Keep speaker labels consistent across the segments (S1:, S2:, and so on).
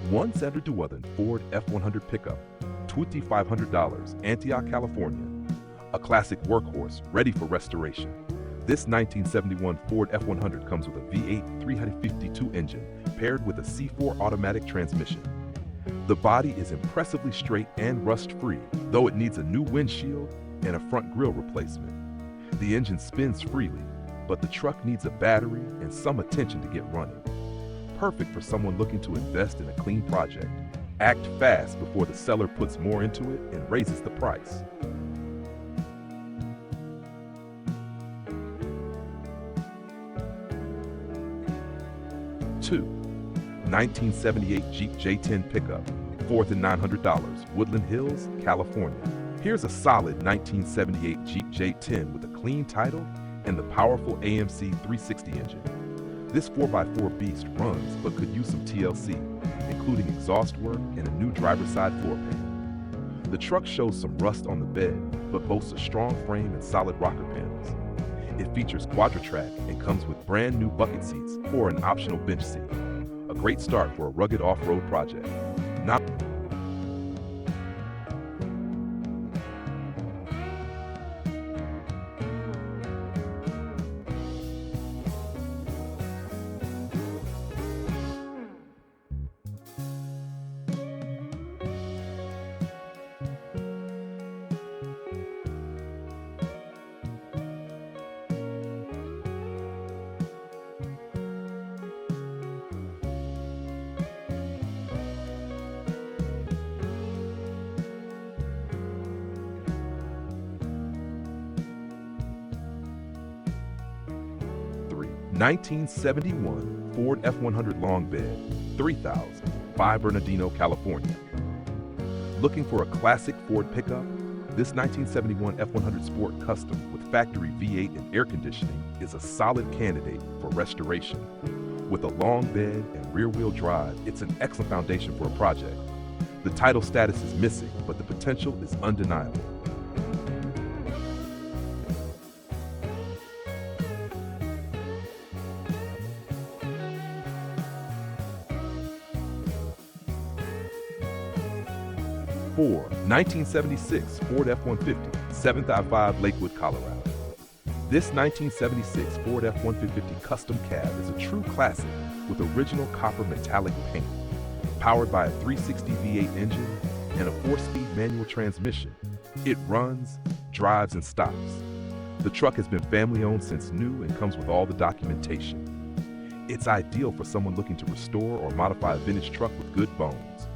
S1: One Sandra Duwathan Ford F100 pickup, $2,500, Antioch, California. A classic workhorse ready for restoration. This 1971 Ford F100 comes with a V8 352 engine paired with a C4 automatic transmission. The body is impressively straight and rust-free, though it needs a new windshield and a front grille replacement. The engine spins freely, but the truck needs a battery and some attention to get running. Perfect for someone looking to invest in a clean project. Act fast before the seller puts more into it and raises the price. Two, 1978 Jeep J10 pickup, $4,900, Woodland Hills, California. Here's a solid 1978 Jeep J10 with a clean title and the powerful AMC 360 engine. This 4x4 beast runs but could use some TLC, including exhaust work and a new driver's side floor pan. The truck shows some rust on the bed, but boasts a strong frame and solid rocker panels. It features quadra-track and comes with brand new bucket seats or an optional bench seat. A great start for a rugged off-road project. Not 1971 Ford F100 long bed, 3,000, 5 Bernardino, California. Looking for a classic Ford pickup? This 1971 F100 Sport Custom with factory V8 and air conditioning is a solid candidate for restoration. With a long bed and rear-wheel drive, it's an excellent foundation for a project. The title status is missing, but the potential is undeniable. Four, 1976 Ford F150, 7th I-5, Lakewood, Colorado. This 1976 Ford F150 custom cab is a true classic with original copper metallic paint. Powered by a 360 V8 engine and a 4-speed manual transmission, it runs, drives, and stops. The truck has been family-owned since new and comes with all the documentation. It's ideal for someone looking to restore or modify a vintage truck with good bones.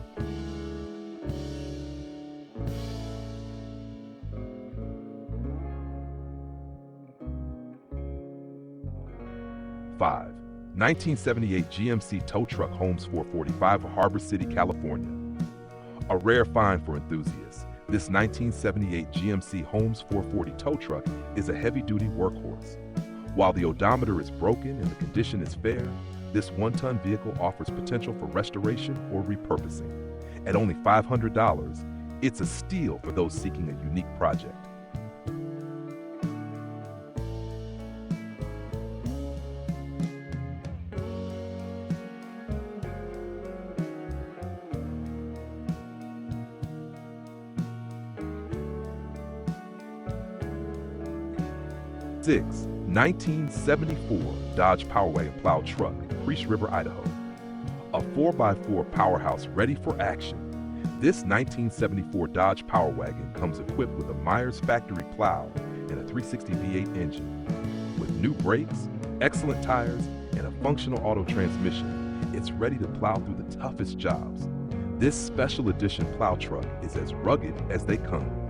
S1: 5, 1978 GMC Tow Truck Holmes 445, Harbor City, California. A rare find for enthusiasts, this 1978 GMC Holmes 440 tow truck is a heavy-duty workhorse. While the odometer is broken and the condition is fair, this one-ton vehicle offers potential for restoration or repurposing. At only $500, it's a steal for those seeking a unique project. Six, 1974 Dodge Power Wagon plow truck, Priest River, Idaho. A 4x4 powerhouse ready for action. This 1974 Dodge Power Wagon comes equipped with a Myers factory plow and a 360 V8 engine. With new brakes, excellent tires, and a functional auto transmission, it's ready to plow through the toughest jobs. This special edition plow truck is as rugged as they come.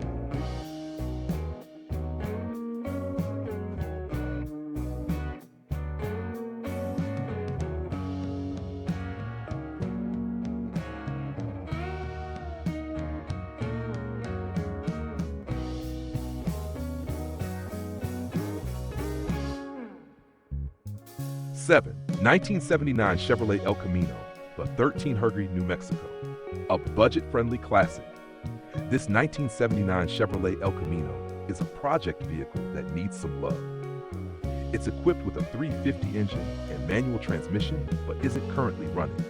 S1: 7, 1979 Chevrolet El Camino, the 13 Hungary, New Mexico. A budget-friendly classic. This 1979 Chevrolet El Camino is a project vehicle that needs some love. It's equipped with a 350 engine and manual transmission, but isn't currently running.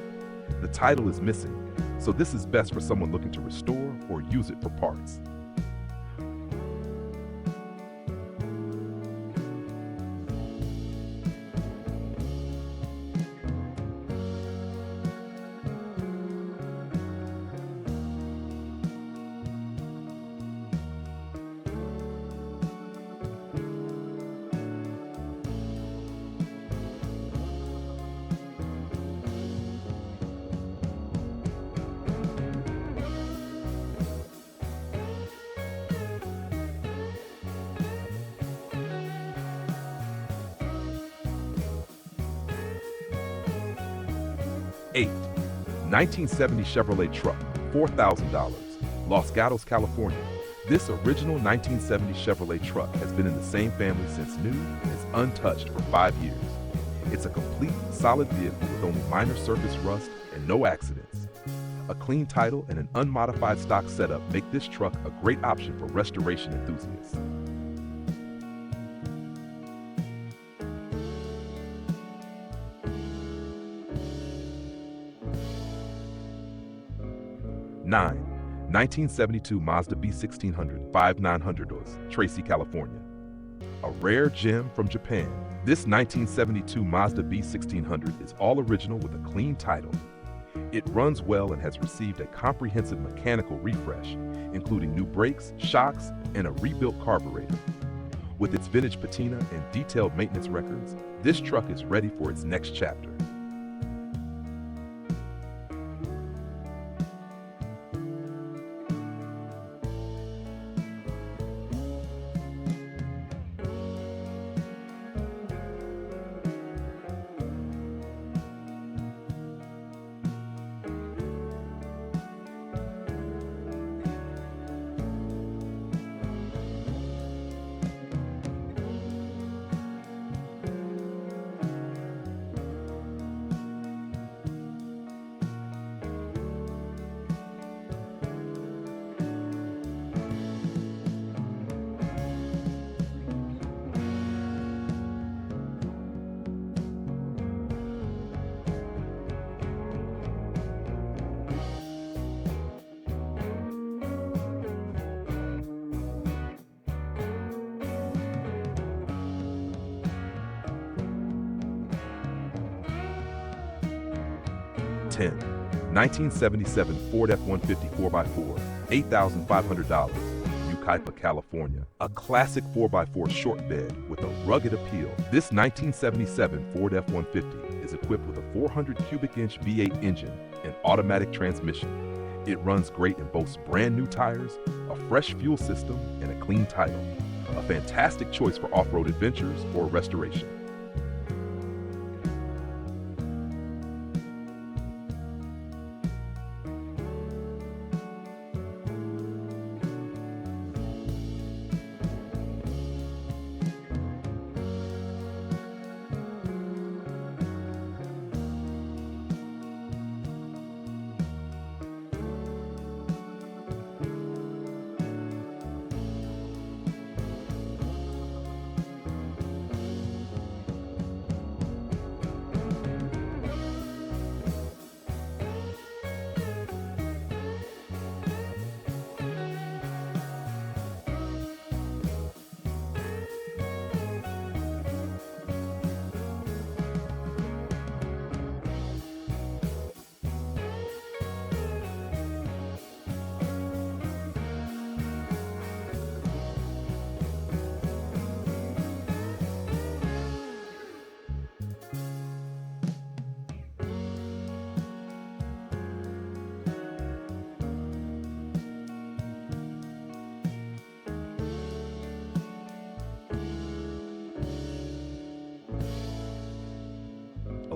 S1: The title is missing, so this is best for someone looking to restore or use it for parts. Eight, 1970 Chevrolet Truck, $4,000, Los Gatos, California. This original 1970 Chevrolet truck has been in the same family since new and is untouched for 5 years. It's a complete, solid vehicle with only minor surface rust and no accidents. A clean title and an unmodified stock setup make this truck a great option for restoration enthusiasts. 9, 1972 Mazda B1600 5900, Tracy, California. A rare gem from Japan, this 1972 Mazda B1600 is all original with a clean title. It runs well and has received a comprehensive mechanical refresh, including new brakes, shocks, and a rebuilt carburetor. With its vintage patina and detailed maintenance records, this truck is ready for its next chapter. Ten, 1977 Ford F150 4x4, $8,500, Yucaipa, California. A classic 4x4 short bed with a rugged appeal. This 1977 Ford F150 is equipped with a 400 cubic inch V8 engine and automatic transmission. It runs great and boasts brand new tires, a fresh fuel system, and a clean title. A fantastic choice for off-road adventures or restoration.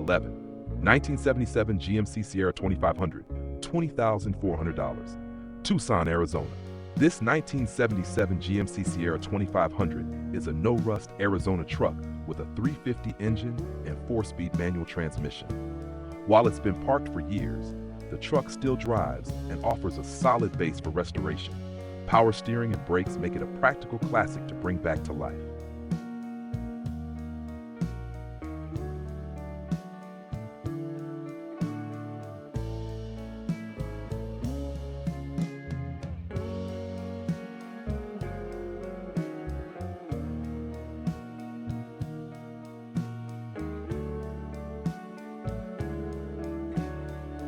S1: 11, 1977 GMC Sierra 2500, $20,400, Tucson, Arizona. This 1977 GMC Sierra 2500 is a no-rust Arizona truck with a 350 engine and 4-speed manual transmission. While it's been parked for years, the truck still drives and offers a solid base for restoration. Power steering and brakes make it a practical classic to bring back to life.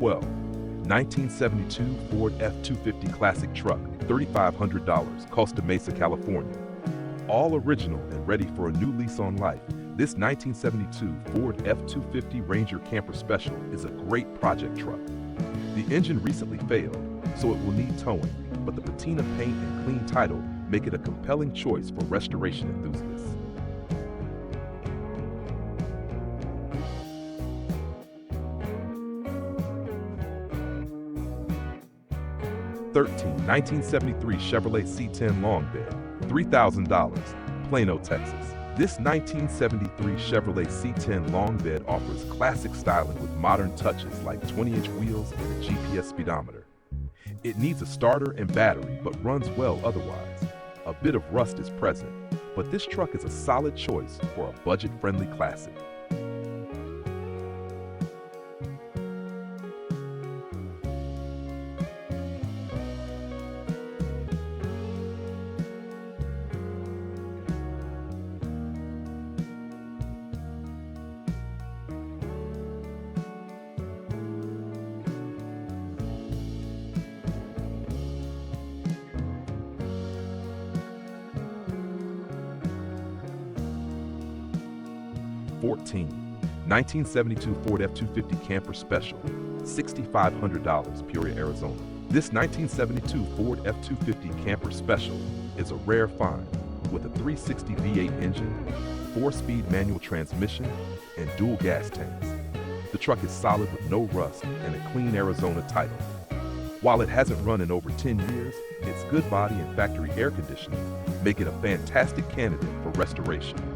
S1: 12. 1972 Ford F250 Classic Truck, $3,500, Costa Mesa, California. All original and ready for a new lease on life, this 1972 Ford F250 Ranger Camper Special is a great project truck. The engine recently failed, so it will need towing, but the patina paint and clean title make it a compelling choice for restoration enthusiasts. 13. 1973 Chevrolet C10 Long Bed, $3,000, Plano, Texas. This 1973 Chevrolet C10 Long Bed offers classic styling with modern touches like 20-inch wheels and a GPS speedometer. It needs a starter and battery but runs well otherwise. A bit of rust is present, but this truck is a solid choice for a budget-friendly classic. 14. 1972 Ford F250 Camper Special, $6,500, Peoria, Arizona. This 1972 Ford F250 Camper Special is a rare find with a 360 V8 engine, 4-speed manual transmission, and dual gas tanks. The truck is solid with no rust and a clean Arizona title. While it hasn't run in over 10 years, its good body and factory air conditioning make it a fantastic candidate for restoration.